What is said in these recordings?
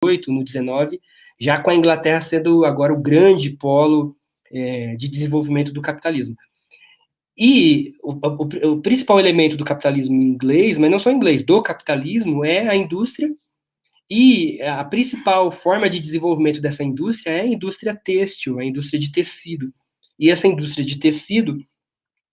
XVIII, no XIX, já com a Inglaterra sendo agora o grande polo de desenvolvimento do capitalismo. E o principal elemento do capitalismo inglês, mas não só inglês, do capitalismo, é a indústria, e a principal forma de desenvolvimento dessa indústria é a indústria têxtil, a indústria de tecido. E essa indústria de tecido,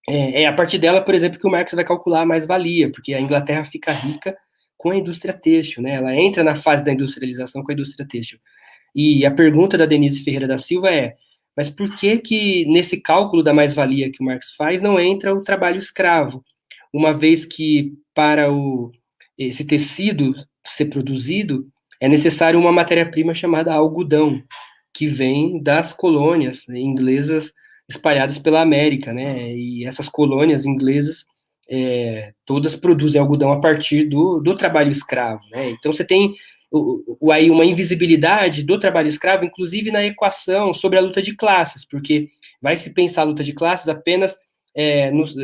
é a partir dela, por exemplo, que o Marx vai calcular a mais-valia, porque a Inglaterra fica rica com a indústria têxtil, né? Ela entra na fase da industrialização com a indústria têxtil. E a pergunta da Denise Ferreira da Silva é: mas por que nesse cálculo da mais-valia que o Marx faz não entra o trabalho escravo? Uma vez que para esse tecido ser produzido é necessário uma matéria-prima chamada algodão, que vem das colônias inglesas espalhadas pela América, né? E essas colônias inglesas todas produzem algodão a partir do trabalho escravo, né? Então você tem aí uma invisibilidade do trabalho escravo, inclusive na equação sobre a luta de classes, porque vai se pensar a luta de classes apenas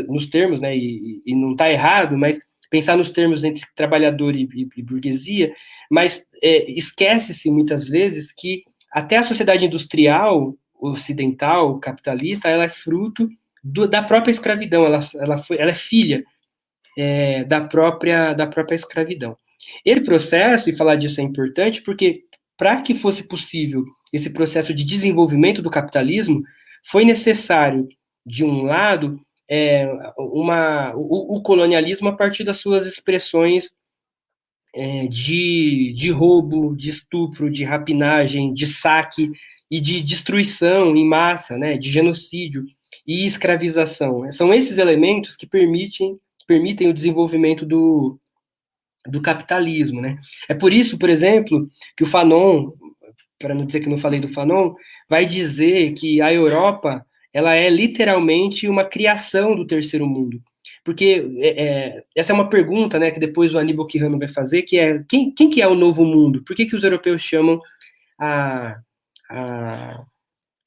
nos termos, né? E não está errado, mas pensar nos termos entre trabalhador e burguesia, mas esquece-se muitas vezes que até a sociedade industrial ocidental, capitalista, ela é fruto da própria escravidão, ela é filha da própria escravidão. Esse processo, e falar disso é importante, porque para que fosse possível esse processo de desenvolvimento do capitalismo, foi necessário, de um lado, o colonialismo a partir das suas expressões de roubo, de estupro, de rapinagem, de saque e de destruição em massa, né, de genocídio e escravização. São esses elementos que permitem o desenvolvimento do capitalismo, né? É por isso, por exemplo, que o Fanon, para não dizer que não falei do Fanon, vai dizer que a Europa ela é literalmente uma criação do terceiro mundo. Porque essa é uma pergunta, né, que depois o Aníbal Quijano vai fazer, que é quem que é o novo mundo? Por que os europeus chamam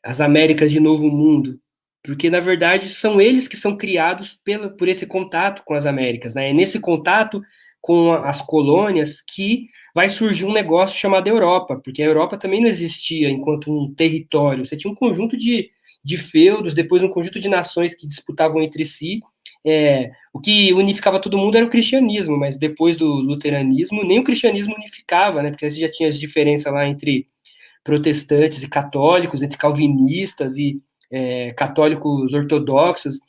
as Américas de novo mundo? Porque, na verdade, são eles que são criados por esse contato com as Américas, né? É nesse contato com as colônias que vai surgir um negócio chamado Europa, porque a Europa também não existia enquanto um território. Você tinha um conjunto de feudos, depois um conjunto de nações que disputavam entre si. O que unificava todo mundo era o cristianismo, mas depois do luteranismo, nem o cristianismo unificava, né? Porque você já tinha as diferenças lá entre protestantes e católicos, entre calvinistas e católicos ortodoxos.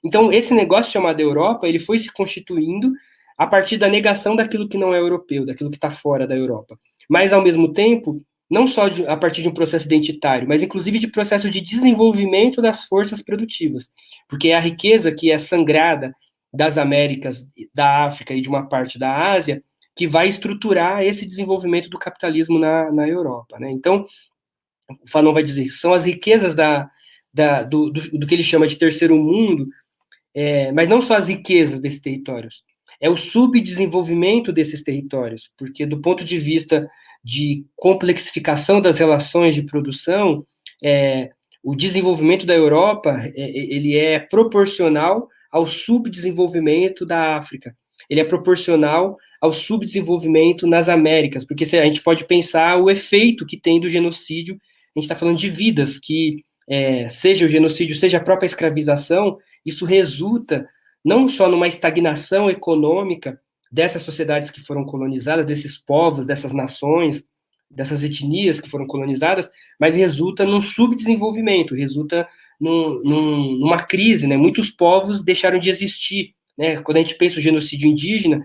Então, esse negócio chamado Europa, ele foi se constituindo a partir da negação daquilo que não é europeu, daquilo que está fora da Europa. Mas, ao mesmo tempo, não só a partir de um processo identitário, mas inclusive de processo de desenvolvimento das forças produtivas. Porque a riqueza que é sangrada das Américas, da África e de uma parte da Ásia, que vai estruturar esse desenvolvimento do capitalismo na Europa, né? Então, o Fanon vai dizer que são as riquezas do que ele chama de terceiro mundo, mas não só as riquezas desses territórios, é o subdesenvolvimento desses territórios, porque do ponto de vista de complexificação das relações de produção, o desenvolvimento da Europa ele é proporcional ao subdesenvolvimento da África, ele é proporcional ao subdesenvolvimento nas Américas, porque a gente pode pensar o efeito que tem do genocídio, a gente está falando de vidas que, seja o genocídio, seja a própria escravização, isso resulta não só numa estagnação econômica dessas sociedades que foram colonizadas, desses povos, dessas nações, dessas etnias que foram colonizadas, mas resulta num subdesenvolvimento, resulta numa crise, né? Muitos povos deixaram de existir, né? Quando a gente pensa o genocídio indígena,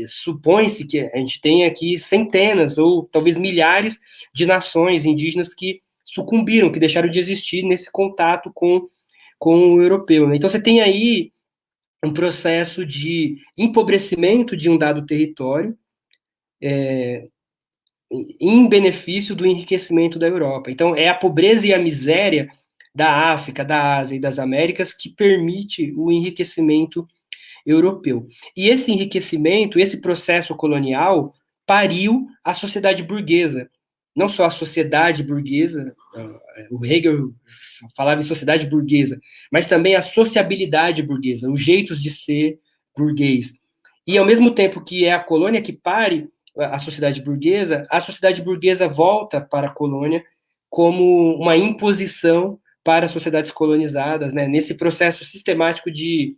supõe-se que a gente tem aqui centenas ou talvez milhares de nações indígenas que sucumbiram, que deixaram de existir nesse contato com o europeu, né? Então você tem aí um processo de empobrecimento de um dado território em benefício do enriquecimento da Europa. Então é a pobreza e a miséria da África, da Ásia e das Américas que permite o enriquecimento europeu. E esse enriquecimento, esse processo colonial, pariu a sociedade burguesa. Não só a sociedade burguesa, o Hegel falava em sociedade burguesa, mas também a sociabilidade burguesa, os jeitos de ser burguês. E ao mesmo tempo que é a colônia que pare, a sociedade burguesa volta para a colônia como uma imposição para as sociedades colonizadas, né, nesse processo sistemático de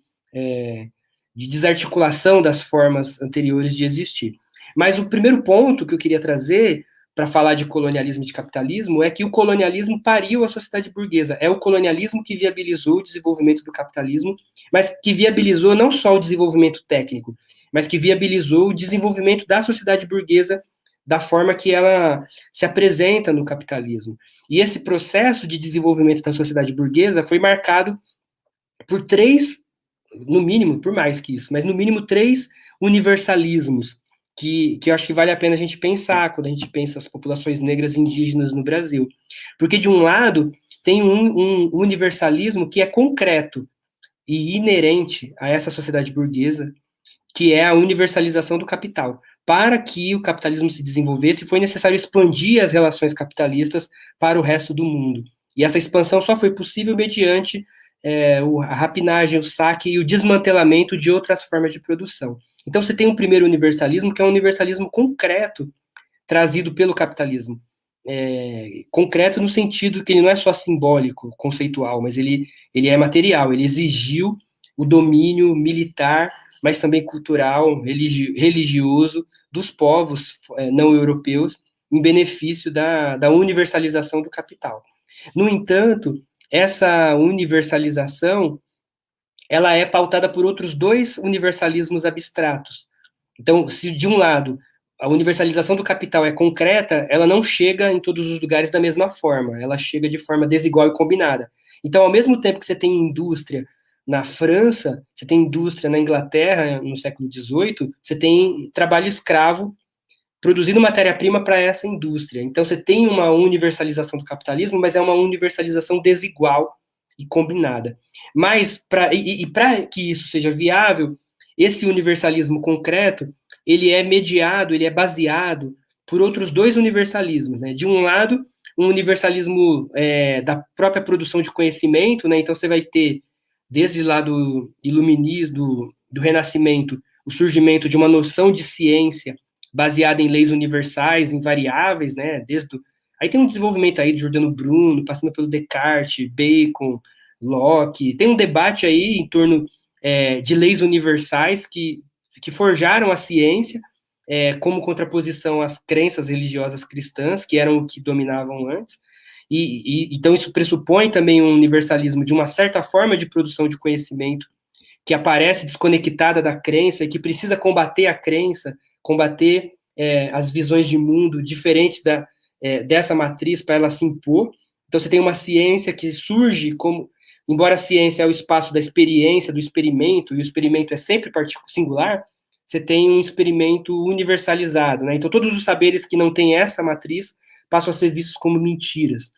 desarticulação das formas anteriores de existir. Mas o primeiro ponto que eu queria trazer para falar de colonialismo e de capitalismo é que o colonialismo pariu a sociedade burguesa. É o colonialismo que viabilizou o desenvolvimento do capitalismo, mas que viabilizou não só o desenvolvimento técnico, mas que viabilizou o desenvolvimento da sociedade burguesa da forma que ela se apresenta no capitalismo. E esse processo de desenvolvimento da sociedade burguesa foi marcado por três, no mínimo, por mais que isso, mas no mínimo três universalismos que eu acho que vale a pena a gente pensar quando a gente pensa as populações negras e indígenas no Brasil. Porque, de um lado, tem um universalismo que é concreto e inerente a essa sociedade burguesa, que é a universalização do capital. Para que o capitalismo se desenvolvesse, foi necessário expandir as relações capitalistas para o resto do mundo. E essa expansão só foi possível mediante a rapinagem, o saque e o desmantelamento de outras formas de produção. Então, você tem um primeiro universalismo, que é um universalismo concreto, trazido pelo capitalismo. Concreto no sentido que ele não é só simbólico, conceitual, mas ele é material, ele exigiu o domínio militar, mas também cultural, religioso, dos povos não europeus, em benefício da universalização do capital. No entanto, essa universalização, ela é pautada por outros dois universalismos abstratos. Então, se de um lado a universalização do capital é concreta, ela não chega em todos os lugares da mesma forma, ela chega de forma desigual e combinada. Então, ao mesmo tempo que você tem indústria na França, você tem indústria na Inglaterra, no século XVIII, você tem trabalho escravo produzindo matéria-prima para essa indústria. Então, você tem uma universalização do capitalismo, mas é uma universalização desigual e combinada. Mas, para que isso seja viável, esse universalismo concreto, ele é mediado, ele é baseado por outros dois universalismos, né? De um lado, um universalismo da própria produção de conhecimento, né? Então, você vai ter, desde lá do iluminismo, do Renascimento, o surgimento de uma noção de ciência baseada em leis universais, invariáveis, né? Aí tem um desenvolvimento aí de Giordano Bruno, passando pelo Descartes, Bacon, Locke. Tem um debate aí em torno de leis universais que forjaram a ciência como contraposição às crenças religiosas cristãs, que eram o que dominavam antes. Então isso pressupõe também um universalismo de uma certa forma de produção de conhecimento que aparece desconectada da crença e que precisa combater a crença, combater as visões de mundo diferentes dessa matriz para ela se impor. Então você tem uma ciência que surge como, embora a ciência é o espaço da experiência, do experimento, e o experimento é sempre singular, você tem um experimento universalizado, né? Então todos os saberes que não têm essa matriz passam a ser vistos como mentiras.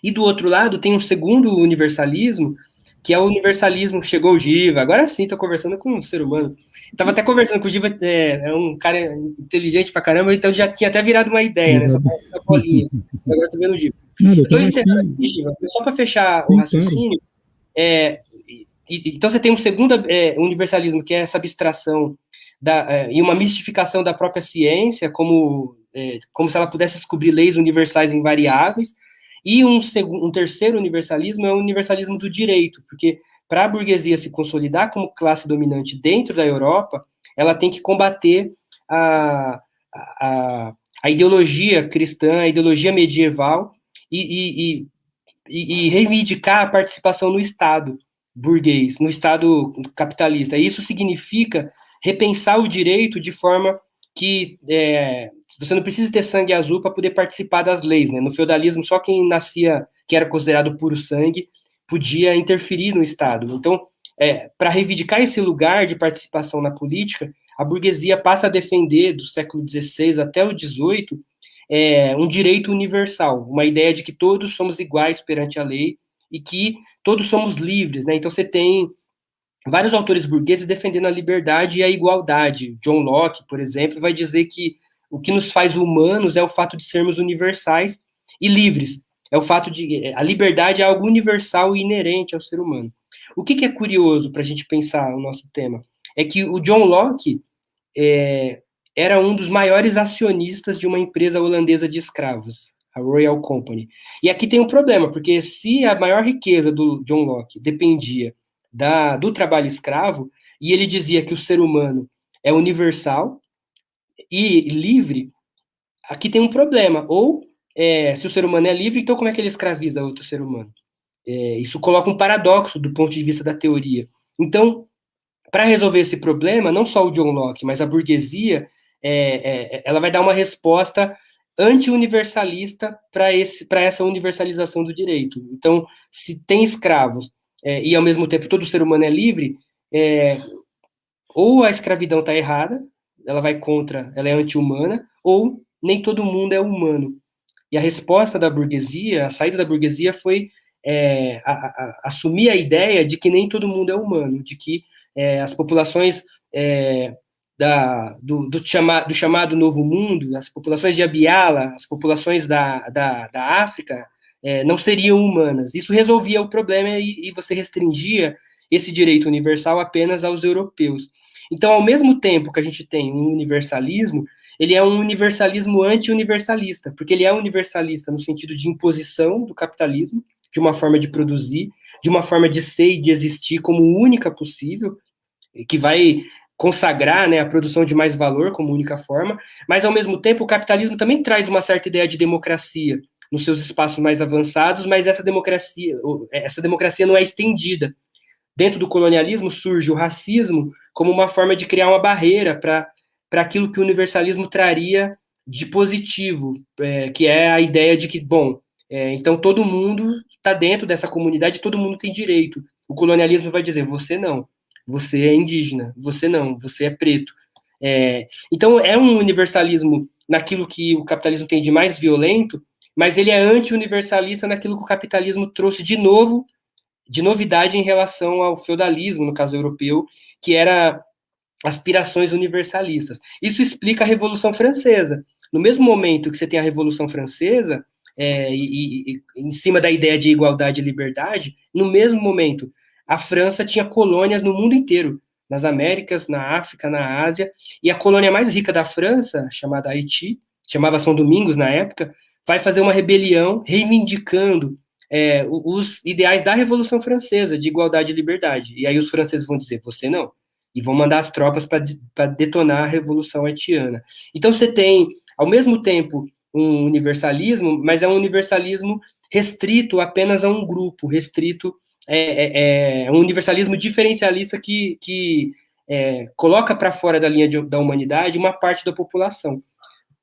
E do outro lado tem um segundo universalismo, que é o universalismo, chegou o Giva, agora sim estou conversando com um ser humano. Estava até conversando com o Giva, é um cara inteligente pra caramba, então já tinha até virado uma ideia, né? Só pra bolinha. Agora estou vendo o Giva. Estou encerrando aqui, Giva, só para fechar o raciocínio. Então você tem um segundo universalismo, que é essa abstração e uma mistificação da própria ciência, como se ela pudesse descobrir leis universais invariáveis. E um terceiro universalismo é o universalismo do direito, porque para a burguesia se consolidar como classe dominante dentro da Europa, ela tem que combater a ideologia cristã, a ideologia medieval e reivindicar a participação no Estado burguês, no Estado capitalista. E isso significa repensar o direito de forma que você não precisa ter sangue azul para poder participar das leis, né? No feudalismo, só quem nascia, que era considerado puro sangue, podia interferir no Estado. Então, para reivindicar esse lugar de participação na política, a burguesia passa a defender, do século XVI até o XVIII, um direito universal, uma ideia de que todos somos iguais perante a lei e que todos somos livres, né? Então, você tem vários autores burgueses defendendo a liberdade e a igualdade. John Locke, por exemplo, vai dizer que o que nos faz humanos é o fato de sermos universais e livres. É o fato de a liberdade é algo universal e inerente ao ser humano. O que é curioso para a gente pensar o nosso tema é que o John Locke era um dos maiores acionistas de uma empresa holandesa de escravos, a Royal Company. E aqui tem um problema, porque se a maior riqueza do John Locke dependia do trabalho escravo, e ele dizia que o ser humano é universal e livre, aqui tem um problema. Ou, se o ser humano é livre, então como é que ele escraviza outro ser humano? Isso coloca um paradoxo do ponto de vista da teoria. Então, para resolver esse problema, não só o John Locke, mas a burguesia, ela vai dar uma resposta anti-universalista para essa universalização do direito. Então, se tem escravos e, ao mesmo tempo, todo ser humano é livre, ou a escravidão está errada, ela vai contra, ela é anti-humana, ou nem todo mundo é humano. E a resposta da burguesia, a saída da burguesia foi assumir a ideia de que nem todo mundo é humano, de que as populações do chamado Novo Mundo, as populações de Abiala, as populações da África, não seriam humanas. Isso resolvia o problema e você restringia esse direito universal apenas aos europeus. Então, ao mesmo tempo que a gente tem um universalismo, ele é um universalismo anti-universalista, porque ele é universalista no sentido de imposição do capitalismo, de uma forma de produzir, de uma forma de ser e de existir como única possível, que vai consagrar, né, a produção de mais valor como única forma, mas ao mesmo tempo o capitalismo também traz uma certa ideia de democracia nos seus espaços mais avançados, mas essa democracia não é estendida. Dentro do colonialismo surge o racismo como uma forma de criar uma barreira para aquilo que o universalismo traria de positivo, que é a ideia de que, bom, então todo mundo está dentro dessa comunidade, todo mundo tem direito. O colonialismo vai dizer, você não, você é indígena, você não, você é preto. Então é um universalismo naquilo que o capitalismo tem de mais violento, mas ele é anti-universalista naquilo que o capitalismo trouxe de novo, de novidade em relação ao feudalismo, no caso europeu, que era aspirações universalistas. Isso explica a Revolução Francesa. No mesmo momento que você tem a Revolução Francesa, em cima da ideia de igualdade e liberdade, no mesmo momento, a França tinha colônias no mundo inteiro, nas Américas, na África, na Ásia, e a colônia mais rica da França, chamada Haiti, chamava São Domingos na época, vai fazer uma rebelião reivindicando os ideais da Revolução Francesa, de igualdade e liberdade. E aí os franceses vão dizer, você não, e vão mandar as tropas para detonar a Revolução Haitiana. Então você tem, ao mesmo tempo, um universalismo, mas é um universalismo restrito apenas a um grupo, restrito, um universalismo diferencialista que coloca para fora da linha da humanidade uma parte da população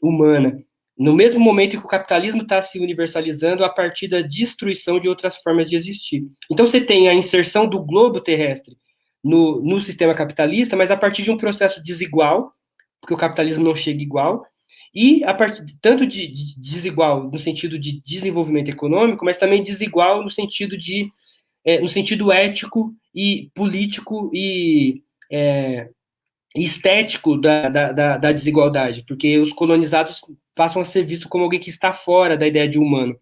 humana. No mesmo momento que o capitalismo está se universalizando a partir da destruição de outras formas de existir. Então você tem a inserção do globo terrestre no sistema capitalista, mas a partir de um processo desigual, porque o capitalismo não chega igual, e a partir tanto de desigual no sentido de desenvolvimento econômico, mas também desigual no sentido no sentido ético e político e estético da desigualdade, porque os colonizados passam a ser vistos como alguém que está fora da ideia de humano.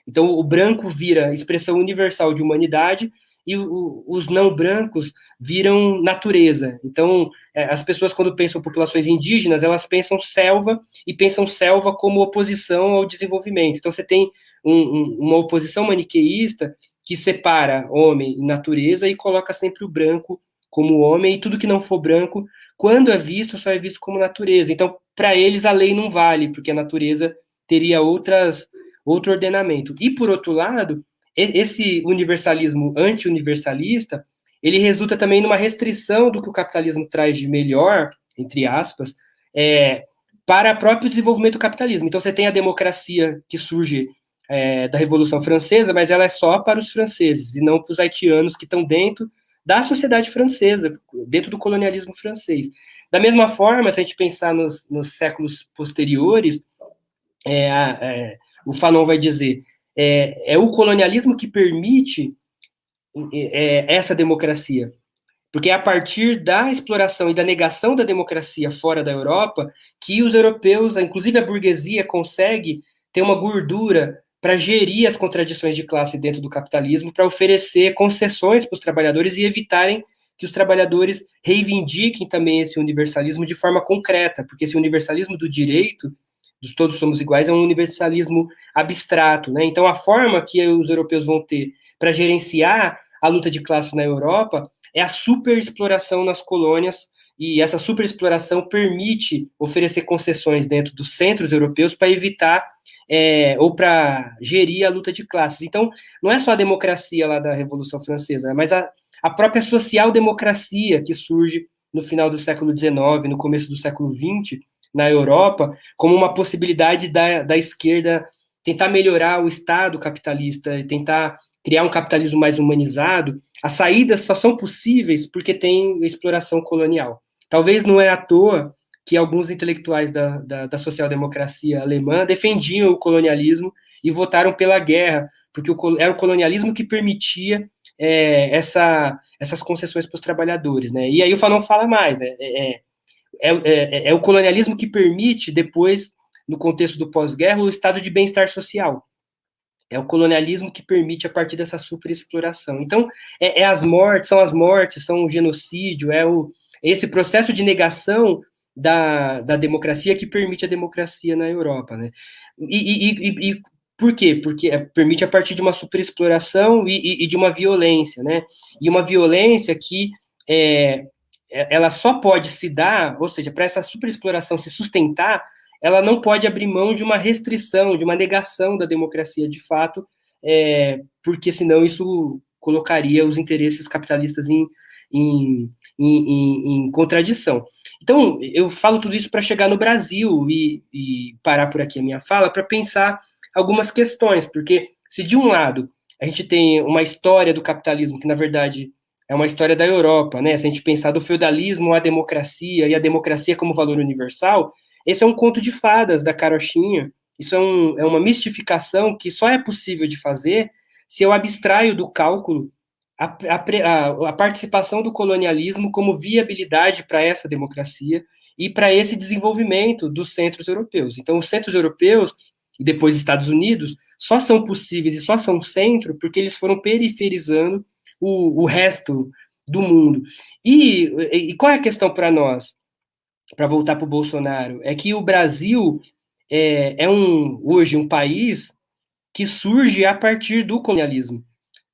Então, o branco vira expressão universal de humanidade e os não brancos viram natureza. Então, as pessoas, quando pensam populações indígenas, elas pensam selva e pensam selva como oposição ao desenvolvimento. Então, você tem uma oposição maniqueísta que separa homem e natureza e coloca sempre o branco como homem, e tudo que não for branco, quando é visto, só é visto como natureza. Então, para eles, a lei não vale, porque a natureza teria outro ordenamento. E, por outro lado, esse universalismo anti-universalista, ele resulta também numa restrição do que o capitalismo traz de melhor, entre aspas, para o próprio desenvolvimento do capitalismo. Então, você tem a democracia que surge da Revolução Francesa, mas ela é só para os franceses, e não para os haitianos que estão dentro da sociedade francesa, dentro do colonialismo francês. Da mesma forma, se a gente pensar nos séculos posteriores, o Fanon vai dizer, é o colonialismo que permite essa democracia. Porque é a partir da exploração e da negação da democracia fora da Europa que os europeus, inclusive a burguesia, consegue ter uma gordura para gerir as contradições de classe dentro do capitalismo, para oferecer concessões para os trabalhadores e evitarem que os trabalhadores reivindiquem também esse universalismo de forma concreta, porque esse universalismo do direito, dos todos somos iguais, é um universalismo abstrato, né? Então, a forma que os europeus vão ter para gerenciar a luta de classes na Europa é a superexploração nas colônias, e essa superexploração permite oferecer concessões dentro dos centros europeus para evitar ou para gerir a luta de classes. Então, não é só a democracia lá da Revolução Francesa, mas a própria social-democracia que surge no final do século XIX, no começo do século XX, na Europa, como uma possibilidade da esquerda tentar melhorar o Estado capitalista e tentar criar um capitalismo mais humanizado. As saídas só são possíveis porque tem exploração colonial. Talvez não é à toa que alguns intelectuais da social-democracia alemã defendiam o colonialismo e votaram pela guerra, porque era o colonialismo que permitia essas concessões para os trabalhadores, né? E aí o Fanon fala mais, né? É o colonialismo que permite, depois, no contexto do pós-guerra, o estado de bem-estar social. É o colonialismo que permite a partir dessa superexploração. Então, as mortes, são o genocídio, esse processo de negação da democracia que permite a democracia na Europa, né? E por quê? Porque permite a partir de uma superexploração e de uma violência, né? E uma violência que ela só pode se dar, ou seja, para essa superexploração se sustentar, ela não pode abrir mão de uma restrição, de uma negação da democracia de fato, porque senão isso colocaria os interesses capitalistas em contradição. Então, eu falo tudo isso para chegar no Brasil e parar por aqui a minha fala, para pensar algumas questões, porque se de um lado a gente tem uma história do capitalismo que, na verdade, é uma história da Europa, né? Se a gente pensar do feudalismo à democracia e a democracia como valor universal, esse é um conto de fadas da carochinha. Isso é uma mistificação que só é possível de fazer se eu abstraio do cálculo a participação do colonialismo como viabilidade para essa democracia e para esse desenvolvimento dos centros europeus. Então, os centros europeus e depois Estados Unidos só são possíveis e só são centro porque eles foram periferizando o resto do mundo. E qual é a questão para nós? Para voltar para o Bolsonaro, é que o Brasil hoje um país que surge a partir do colonialismo.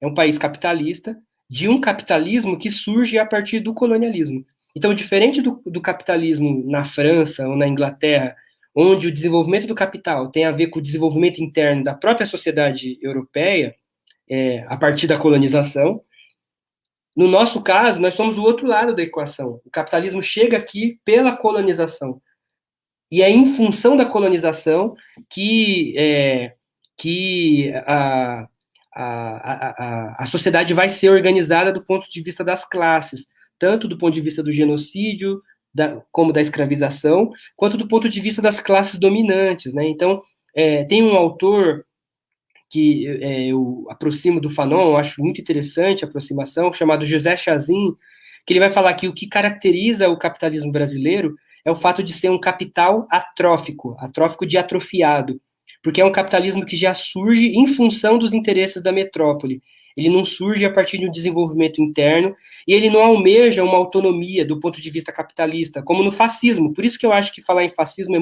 É um país capitalista, de um capitalismo que surge a partir do colonialismo. Então, diferente do capitalismo na França ou na Inglaterra, onde o desenvolvimento do capital tem a ver com o desenvolvimento interno da própria sociedade europeia, a partir da colonização, no nosso caso, nós somos do outro lado da equação. O capitalismo chega aqui pela colonização. E é em função da colonização que a sociedade vai ser organizada do ponto de vista das classes, tanto do ponto de vista do genocídio, como da escravização, quanto do ponto de vista das classes dominantes, né? Então, tem um autor que eu aproximo do Fanon, acho muito interessante a aproximação, chamado José Chazin, que ele vai falar que o que caracteriza o capitalismo brasileiro é o fato de ser um capital atrófico de atrofiado, porque é um capitalismo que já surge em função dos interesses da metrópole. Ele não surge a partir de um desenvolvimento interno e ele não almeja uma autonomia do ponto de vista capitalista, como no fascismo. Por isso que eu acho que falar em fascismo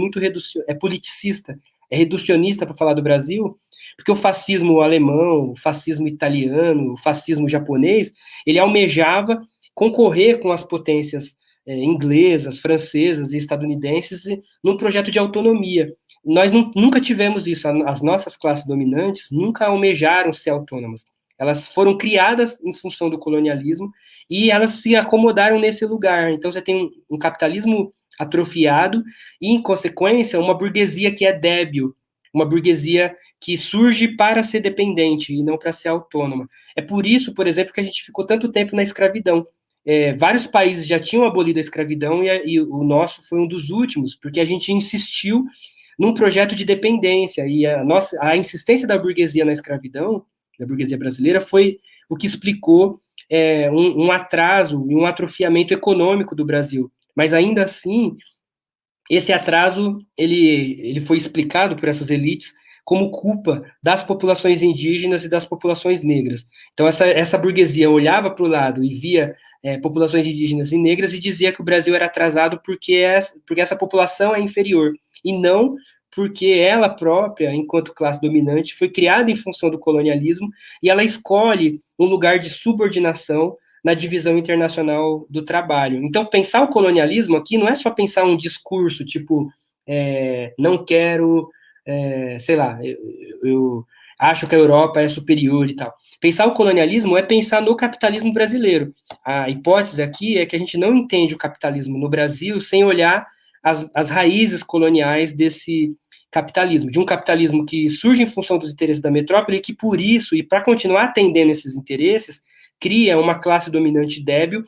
é politicista, é reducionista para falar do Brasil, porque o fascismo alemão, o fascismo italiano, o fascismo japonês, ele almejava concorrer com as potências inglesas, francesas e estadunidenses num projeto de autonomia. Nós nunca tivemos isso. As nossas classes dominantes nunca almejaram ser autônomas. Elas foram criadas em função do colonialismo e elas se acomodaram nesse lugar. Então, você tem um capitalismo atrofiado e, em consequência, uma burguesia que é débil, uma burguesia que surge para ser dependente e não para ser autônoma. É por isso, por exemplo, que a gente ficou tanto tempo na escravidão. Vários países já tinham abolido a escravidão e o nosso foi um dos últimos, porque a gente insistiu num projeto de dependência, e a insistência da burguesia na escravidão, da burguesia brasileira, foi o que explicou um atraso e um atrofiamento econômico do Brasil. Mas ainda assim, esse atraso ele foi explicado por essas elites como culpa das populações indígenas e das populações negras. Então, essa burguesia olhava para o lado e via populações indígenas e negras e dizia que o Brasil era atrasado porque essa população é inferior, e não porque ela própria, enquanto classe dominante, foi criada em função do colonialismo e ela escolhe um lugar de subordinação na divisão internacional do trabalho. Então, pensar o colonialismo aqui não é só pensar um discurso, tipo, não quero, sei lá, eu acho que a Europa é superior e tal. Pensar o colonialismo é pensar no capitalismo brasileiro. A hipótese aqui é que a gente não entende o capitalismo no Brasil sem olhar as raízes coloniais desse capitalismo, de um capitalismo que surge em função dos interesses da metrópole e que, por isso, e para continuar atendendo esses interesses, cria uma classe dominante débil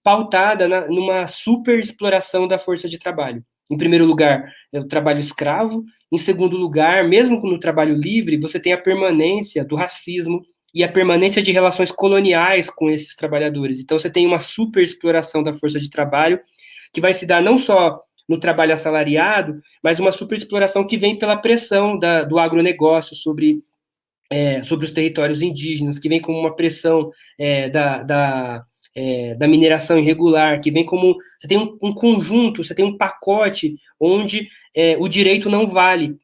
pautada numa superexploração da força de trabalho. Em primeiro lugar, é o trabalho escravo. Em segundo lugar, mesmo no trabalho livre, você tem a permanência do racismo e a permanência de relações coloniais com esses trabalhadores. Então, você tem uma superexploração da força de trabalho que vai se dar não só no trabalho assalariado, mas uma superexploração que vem pela pressão do agronegócio sobre os territórios indígenas, que vem como uma pressão da mineração irregular, que vem como... Você tem um conjunto, você tem um pacote onde o direito não vale.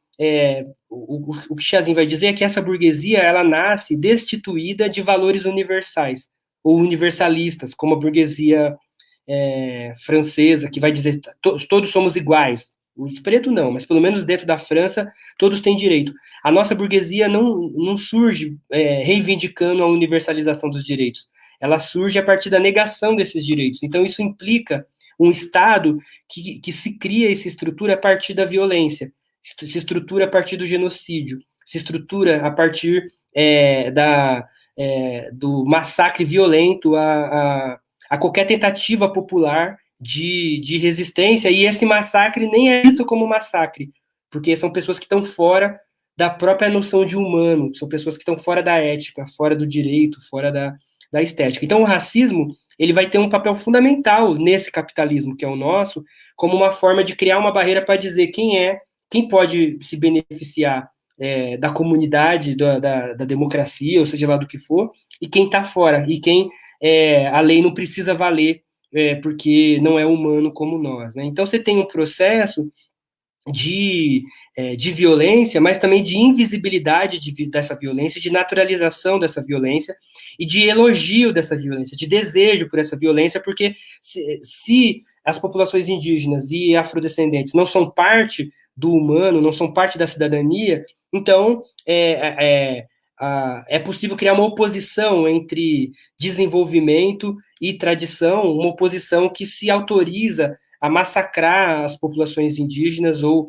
O que Chazin vai dizer é que essa burguesia ela nasce destituída de valores universais, ou universalistas, como a burguesia francesa, que vai dizer todos somos iguais. Os pretos não, mas pelo menos dentro da França, todos têm direito. A nossa burguesia não surge reivindicando a universalização dos direitos. Ela surge a partir da negação desses direitos. Então, isso implica um Estado que se cria e se estrutura a partir da violência, se estrutura a partir do genocídio, se estrutura a partir do massacre violento a qualquer tentativa popular de resistência, e esse massacre nem é visto como massacre, porque são pessoas que estão fora da própria noção de humano, são pessoas que estão fora da ética, fora do direito, fora da estética. Então, o racismo ele vai ter um papel fundamental nesse capitalismo que é o nosso, como uma forma de criar uma barreira para dizer quem pode se beneficiar da comunidade, da democracia, ou seja lá do que for, e quem está fora, e quem a lei não precisa valer porque não é humano como nós, né? Então você tem um processo de violência, mas também de invisibilidade dessa violência, de naturalização dessa violência e de elogio dessa violência, de desejo por essa violência, porque se as populações indígenas e afrodescendentes não são parte do humano, não são parte da cidadania, então é possível criar uma oposição entre desenvolvimento e tradição, uma oposição que se autoriza a massacrar as populações indígenas ou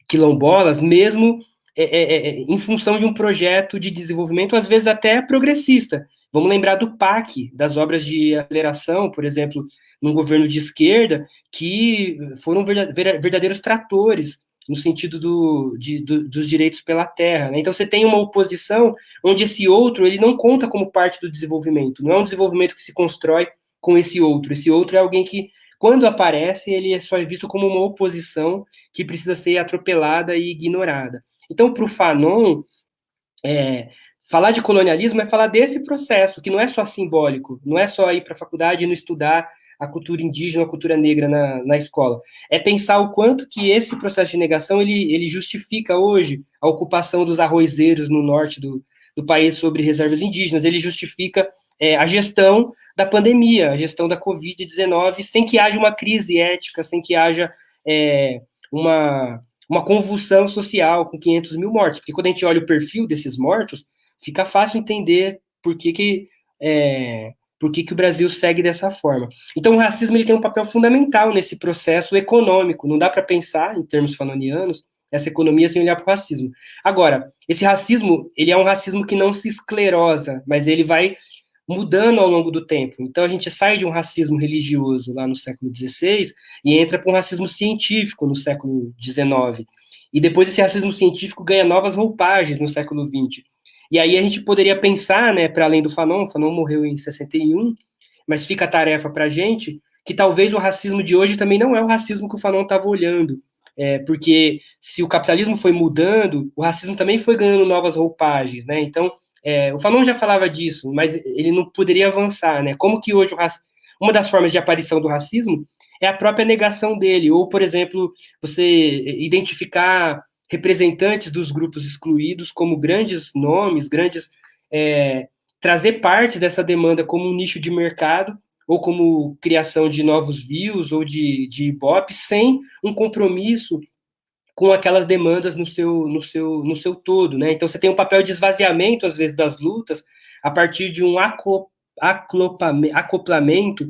quilombolas, mesmo em função de um projeto de desenvolvimento, às vezes até progressista. Vamos lembrar do PAC, das obras de aceleração, por exemplo, num governo de esquerda, que foram verdadeiros tratores no sentido dos direitos pela terra. Né? Então, você tem uma oposição onde esse outro ele não conta como parte do desenvolvimento, não é um desenvolvimento que se constrói com esse outro é alguém que, quando aparece, ele é só visto como uma oposição que precisa ser atropelada e ignorada. Então, para o Fanon, falar de colonialismo é falar desse processo, que não é só simbólico, não é só ir para a faculdade e não estudar a cultura indígena, a cultura negra na escola. É pensar o quanto que esse processo de negação ele justifica hoje a ocupação dos arrozeiros no norte do país sobre reservas indígenas, ele justifica a gestão da pandemia, a gestão da Covid-19, sem que haja uma crise ética, sem que haja uma convulsão social com 500 mil mortos. Porque quando a gente olha o perfil desses mortos, fica fácil entender por que o Brasil segue dessa forma. Então, o racismo ele tem um papel fundamental nesse processo econômico. Não dá para pensar, em termos fanonianos, essa economia sem olhar para o racismo. Agora, esse racismo, ele é um racismo que não se esclerosa, mas ele vai mudando ao longo do tempo. Então, a gente sai de um racismo religioso lá no século XVI e entra para um racismo científico no século XIX. E depois esse racismo científico ganha novas roupagens no século XX. E aí a gente poderia pensar, né, para além do Fanon morreu em 61, mas fica a tarefa para a gente, que talvez o racismo de hoje também não é o racismo que o Fanon estava olhando, porque se o capitalismo foi mudando, o racismo também foi ganhando novas roupagens, né? Então, o Fanon já falava disso, mas ele não poderia avançar, né? Como que hoje uma das formas de aparição do racismo é a própria negação dele, ou, por exemplo, você identificar representantes dos grupos excluídos como grandes nomes, trazer parte dessa demanda como um nicho de mercado, ou como criação de novos views, ou de ibope, sem um compromisso com aquelas demandas no seu todo, né? Então você tem um papel de esvaziamento, às vezes, das lutas, a partir de um acoplamento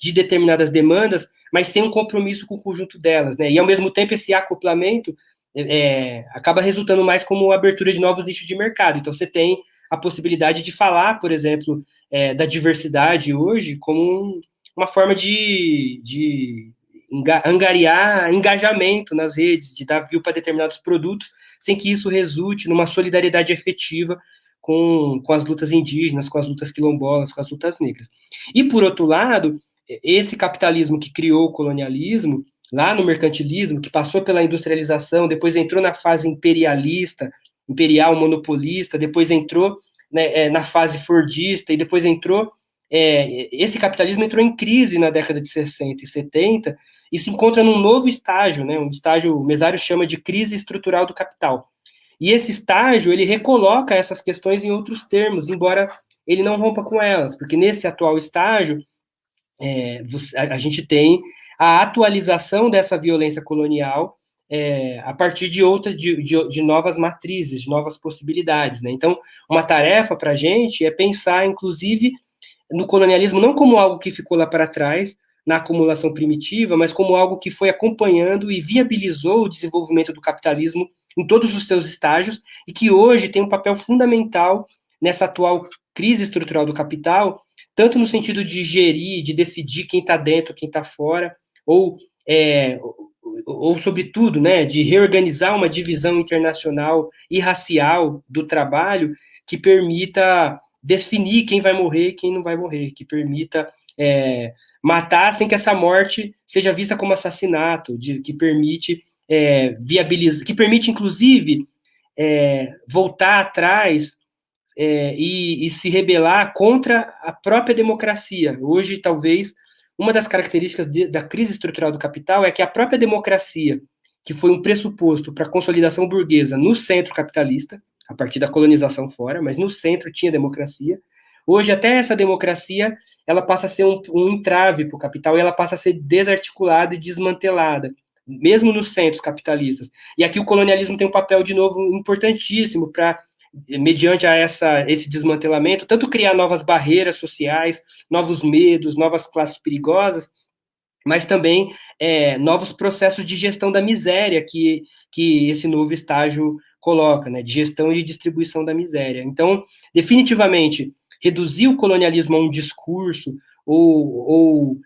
de determinadas demandas, mas sem um compromisso com o conjunto delas, né? E, ao mesmo tempo, esse acoplamento acaba resultando mais como abertura de novos nichos de mercado. Então, você tem a possibilidade de falar, por exemplo, da diversidade hoje como uma forma de angariar engajamento nas redes, de dar view para determinados produtos, sem que isso resulte numa solidariedade efetiva com as lutas indígenas, com as lutas quilombolas, com as lutas negras. E, por outro lado, esse capitalismo que criou o colonialismo, lá no mercantilismo, que passou pela industrialização, depois entrou na fase imperialista, imperial monopolista, depois entrou, né, na fase fordista, e depois entrou. Esse capitalismo entrou em crise na década de 60 e 70 e se encontra num novo estágio, né, um estágio, o Mesário chama de crise estrutural do capital. E esse estágio, ele recoloca essas questões em outros termos, embora ele não rompa com elas, porque nesse atual estágio, a gente tem a atualização dessa violência colonial a partir de novas matrizes, de novas possibilidades, né? Então, uma tarefa para a gente é pensar, inclusive, no colonialismo não como algo que ficou lá para trás, na acumulação primitiva, mas como algo que foi acompanhando e viabilizou o desenvolvimento do capitalismo em todos os seus estágios e que hoje tem um papel fundamental nessa atual crise estrutural do capital, tanto no sentido de gerir, de decidir quem está dentro, quem está fora, ou sobretudo, né, de reorganizar uma divisão internacional e racial do trabalho que permita definir quem vai morrer e quem não vai morrer, que permita matar sem que essa morte seja vista como assassinato, que permite viabilizar, que permite, inclusive, voltar atrás e se rebelar contra a própria democracia. Hoje, talvez, uma das características da crise estrutural do capital é que a própria democracia, que foi um pressuposto para a consolidação burguesa no centro capitalista, a partir da colonização fora, mas no centro tinha democracia. Hoje, até essa democracia, ela passa a ser um entrave para o capital e ela passa a ser desarticulada e desmantelada, mesmo nos centros capitalistas. E aqui o colonialismo tem um papel, de novo, importantíssimo para, mediante esse desmantelamento, tanto criar novas barreiras sociais, novos medos, novas classes perigosas, mas também novos processos de gestão da miséria que esse novo estágio coloca, né, de gestão e distribuição da miséria. Então, definitivamente, reduzir o colonialismo a um discurso ou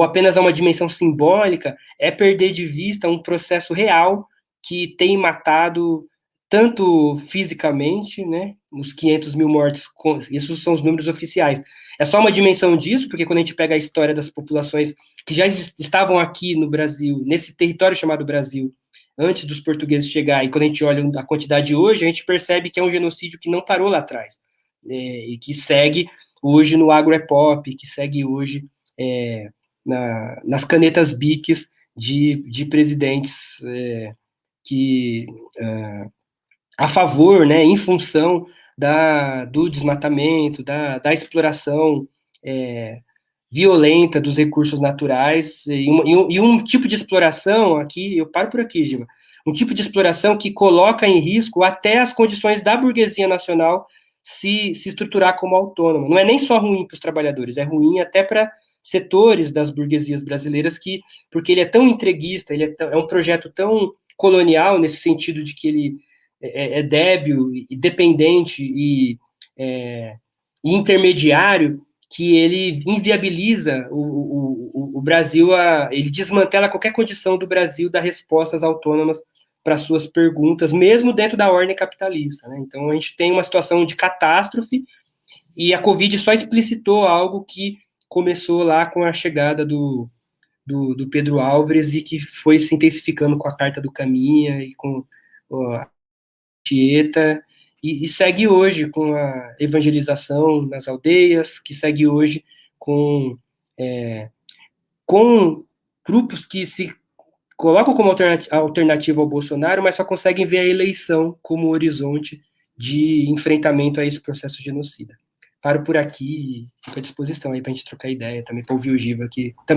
apenas a uma dimensão simbólica é perder de vista um processo real que tem matado tanto fisicamente, né, os 500 mil mortes, esses são os números oficiais. É só uma dimensão disso, porque quando a gente pega a história das populações que já estavam aqui no Brasil, nesse território chamado Brasil, antes dos portugueses chegar, e quando a gente olha a quantidade hoje, a gente percebe que é um genocídio que não parou lá atrás, e que segue hoje no agro-pop, que segue hoje nas canetas biques de presidentes que a favor, né, em função do desmatamento, da exploração violenta dos recursos naturais, e um tipo de exploração, aqui, eu paro por aqui, Giva, um tipo de exploração que coloca em risco até as condições da burguesia nacional se estruturar como autônoma. Não é nem só ruim para os trabalhadores, é ruim até para setores das burguesias brasileiras, porque ele é tão entreguista, é um projeto tão colonial, nesse sentido de que ele é débil, e dependente e intermediário, que ele inviabiliza o Brasil, ele desmantela qualquer condição do Brasil dar respostas autônomas para suas perguntas, mesmo dentro da ordem capitalista, né? Então, a gente tem uma situação de catástrofe, e a Covid só explicitou algo que começou lá com a chegada do do Pedro Álvares e que foi se intensificando com a Carta do Caminha e com a Tieta, e segue hoje com a evangelização nas aldeias, que segue hoje com grupos que se colocam como alternativa ao Bolsonaro, mas só conseguem ver a eleição como horizonte de enfrentamento a esse processo genocida. Paro por aqui e fico à disposição aí para a gente trocar ideia, também para ouvir o Giva aqui.